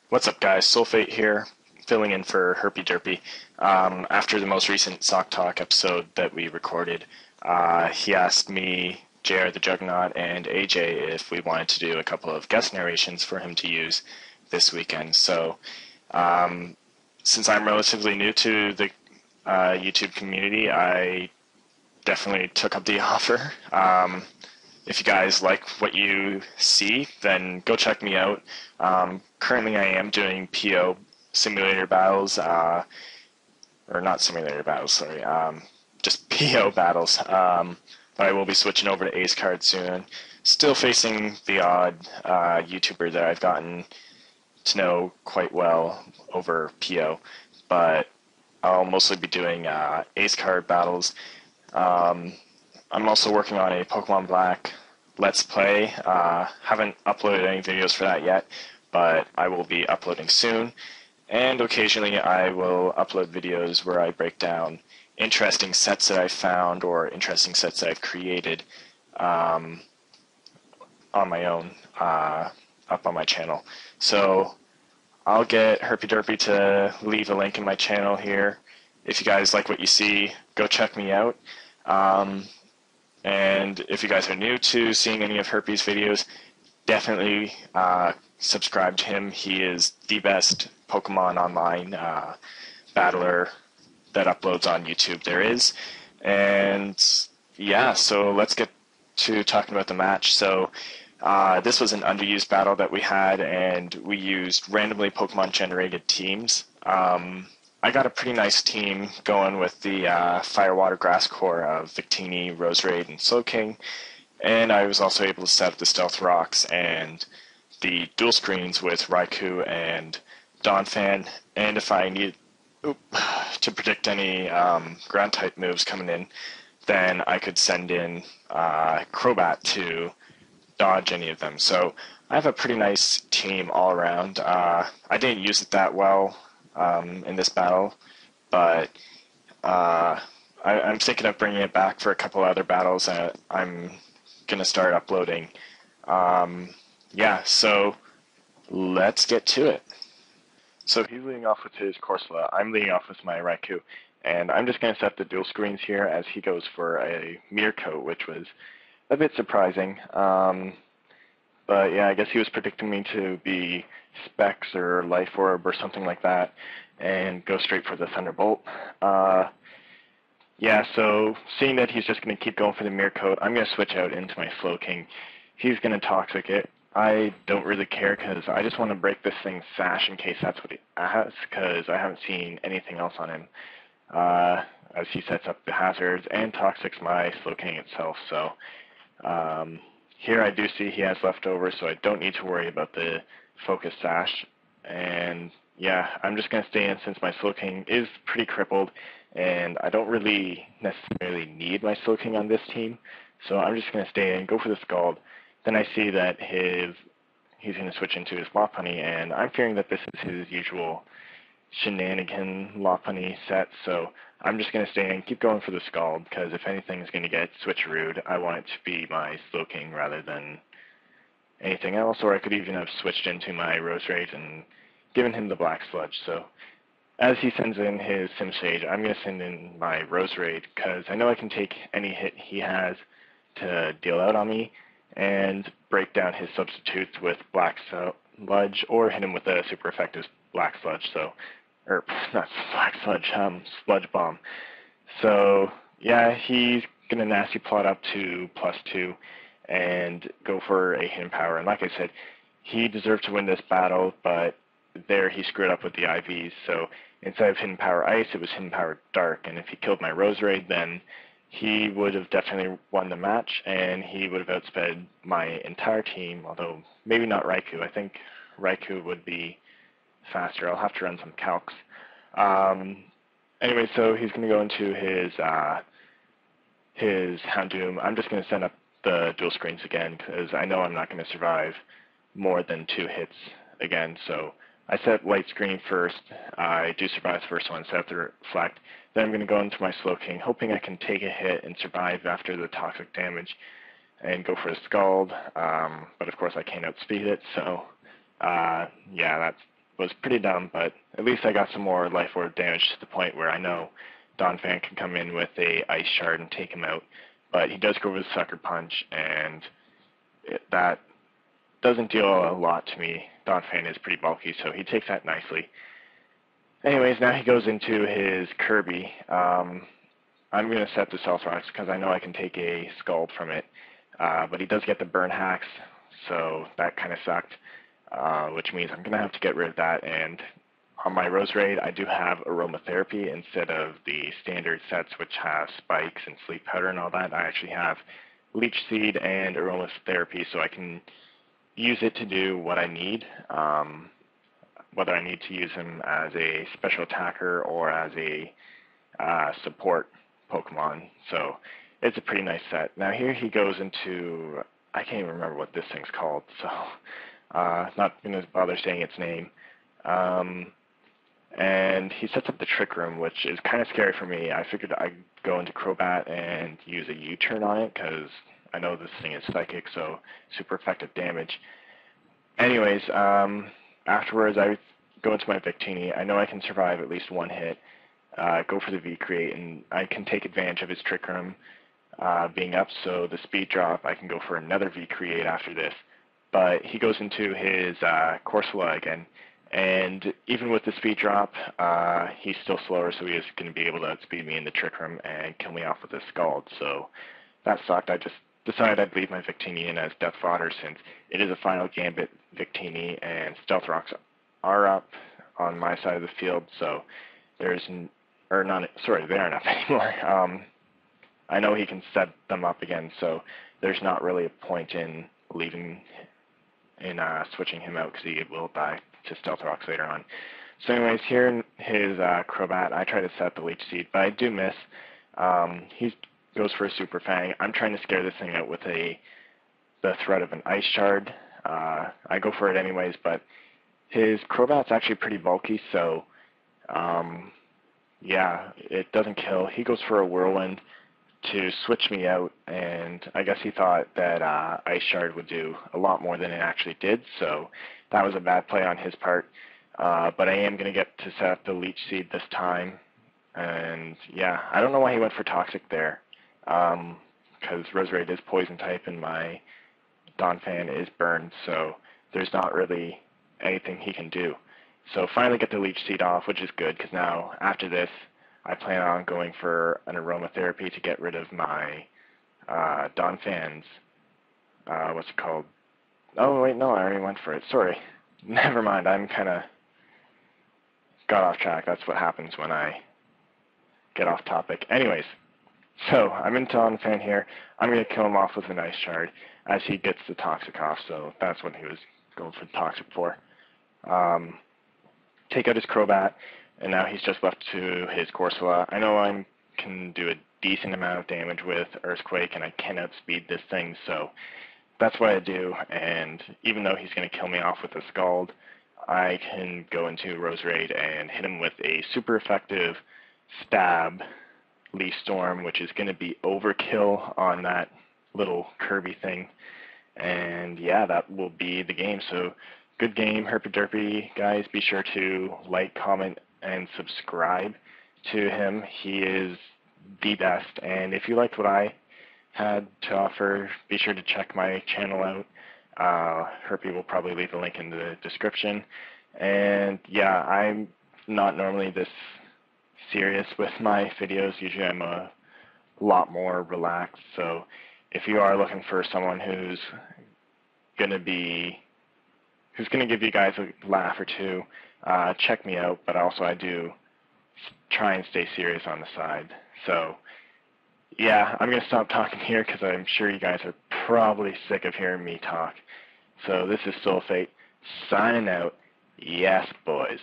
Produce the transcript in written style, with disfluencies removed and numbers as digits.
What's up, guys? Soulfate here, filling in for Herpy Derpy. After the most recent Sock Talk episode that we recorded, he asked me, JR the Juggernaut, and AJ if we wanted to do a couple of guest narrations for him to use this weekend. So, since I'm relatively new to the YouTube community, I definitely took up the offer. If you guys like what you see, then go check me out. Currently, I am doing PO simulator battles, or not simulator battles, sorry, just PO battles. But I will be switching over to Ace Card soon. Still facing the odd YouTuber that I've gotten to know quite well over PO, but I'll mostly be doing Ace Card battles. I'm also working on a Pokemon Black Let's Play. Haven't uploaded any videos for that yet, but I will be uploading soon. And occasionally I will upload videos where I break down interesting sets that I've found or interesting sets that I've created on my own up on my channel. So I'll get Herpy Derpy to leave a link in my channel here. If you guys like what you see, go check me out. And if you guys are new to seeing any of Herpy's videos, definitely subscribe to him. He is the best Pokemon online battler that uploads on YouTube there is. And yeah, so let's get to talking about the match. So this was an underused battle that we had, and we used randomly Pokemon generated teams. I got a pretty nice team going with the Fire, Water, Grass core of Victini, Roserade, and Slowking, and I was also able to set up the Stealth Rocks and the dual screens with Raikou and Donphan, and if I need to predict any ground-type moves coming in, then I could send in Crobat to dodge any of them. So I have a pretty nice team all around. I didn't use it that well in this battle, but I'm thinking of bringing it back for a couple other battles that I'm going to start uploading. Yeah, so let's get to it. So he's leading off with his Corsola. I'm leading off with my Raikou, and I'm just going to set the dual screens here as he goes for a Mirko, which was a bit surprising. But yeah, I guess he was predicting me to be Specs or Life Orb or something like that and go straight for the Thunderbolt. Yeah, so seeing that he's just going to keep going for the Mirko, I'm going to switch out into my Slowking. He's going to Toxic it. I don't really care because I just want to break this thing's Sash in case that's what he has, because I haven't seen anything else on him as he sets up the hazards and Toxics my Slowking itself. So here I do see he has leftovers, so I don't need to worry about the Focus Sash. And yeah, I'm just going to stay in since my Slowking is pretty crippled, and I don't really necessarily need my Slowking on this team. So I'm just going to stay in, go for the Scald. Then I see that he's going to switch into his Lopunny, and I'm fearing that this is his usual shenanigan Lopunny set, so I'm just going to stay in, keep going for the Scald, because if anything is going to get switcherooed, I want it to be my Slowking rather than anything else, or I could even have switched into my Roserade and given him the Black Sludge. So as he sends in his Simisage, I'm going to send in my Roserade, because I know I can take any hit he has to deal out on me and break down his substitutes with Black Sludge, or hit him with a super effective Black Sludge, so, or not Black Sludge, Sludge Bomb. So yeah, he's going to Nasty Plot up to +2 and go for a Hidden Power. And like I said, he deserved to win this battle, but there he screwed up with the IVs, so instead of Hidden Power Ice, it was Hidden Power Dark, and if he killed my Roserade, then he would have definitely won the match, and he would have outsped my entire team, although maybe not Raikou. I think Raikou would be faster. I'll have to run some calcs. Anyway, so he's going to go into his Houndoom. I'm just going to send up the dual screens again, because I know I'm not going to survive more than 2 hits again, so I set Light Screen first. I do survive the first one, set up the Reflect. Then I'm going to go into my Slowking, hoping I can take a hit and survive after the toxic damage and go for the Scald. But of course I can't outspeed it, so yeah, that's was pretty dumb, but at least I got some more life orb damage to the point where I know Donphan can come in with a ice shard and take him out. But he does go with Sucker Punch, and that doesn't deal a lot to me. Donphan is pretty bulky, so he takes that nicely. Anyways, now he goes into his Kirby. I'm going to set the Stealth Rocks because I know I can take a Scald from it. But he does get the Burn Hacks, so that kind of sucked, which means I'm going to have to get rid of that. And on my Rose Raid, I do have Aromatherapy instead of the standard sets, which have Spikes and Sleep Powder and all that. I actually have Leech Seed and Aromatherapy, so I can use it to do what I need. Whether I need to use him as a special attacker or as a support Pokemon. So it's a pretty nice set. Now here he goes into, I can't even remember what this thing's called, so not going to bother saying its name. And he sets up the Trick Room, which is kind of scary for me. I figured I'd go into Crobat and use a U-turn on it because I know this thing is psychic, so super effective damage. Anyways, afterwards, I go into my Victini. I know I can survive at least one hit, go for the V-Create, and I can take advantage of his Trick Room being up, so the speed drop, I can go for another V-Create after this. But he goes into his Corsola again, and even with the speed drop, he's still slower, so he is going to be able to outspeed me in the Trick Room and kill me off with a Scald. So that sucked. I just decided I'd leave my Victini in as death fodder since it is a final Gambit Victini, and Stealth Rocks are up on my side of the field, so there's, or not, sorry, they aren't up anymore. I know he can set them up again, so there's not really a point in leaving, in switching him out because he will die to Stealth Rocks later on. So anyways, here in his Crobat, I try to set the Leech Seed, but I do miss. He goes for a Super Fang. I'm trying to scare this thing out with the threat of an Ice Shard. I go for it anyways, but his Crobat's actually pretty bulky, so yeah, it doesn't kill. He goes for a Whirlwind to switch me out, and I guess he thought that Ice Shard would do a lot more than it actually did, so that was a bad play on his part. But I am going to get to set up the Leech Seed this time, and yeah, I don't know why he went for Toxic there, because Roserade is Poison type and my Donphan is burned, so there's not really anything he can do. So finally get the Leech Seed off, which is good, because now after this, I plan on going for an Aromatherapy to get rid of my Donphan's, what's it called? Oh, wait, no, I already went for it. Sorry. Never mind, I'm kind of got off track. That's what happens when I get off topic. Anyways, so I'm in Donphan here. I'm going to kill him off with an Ice Shard as he gets the Toxic off, so that's what he was going for the Toxic for. Take out his Crobat, and now he's just left to his Corsola. I know I can do a decent amount of damage with Earthquake, and I can outspeed this thing, so that's what I do. And even though he's going to kill me off with a Scald, I can go into Roserade and hit him with a super effective Stab Leaf Storm, which is going to be overkill on that little Kirby thing. And yeah, that will be the game. So good game, Herpy Derpy, guys. Be sure to like, comment, and subscribe to him. He is the best. And if you liked what I had to offer, be sure to check my channel out. Herpy will probably leave a link in the description. And yeah, I'm not normally this serious with my videos. Usually I'm a lot more relaxed. So if you are looking for someone who's going to give you guys a laugh or two, check me out. But also I do try and stay serious on the side. So yeah, I'm going to stop talking here because I'm sure you guys are probably sick of hearing me talk. So this is Soulfate signing out. Yes, boys.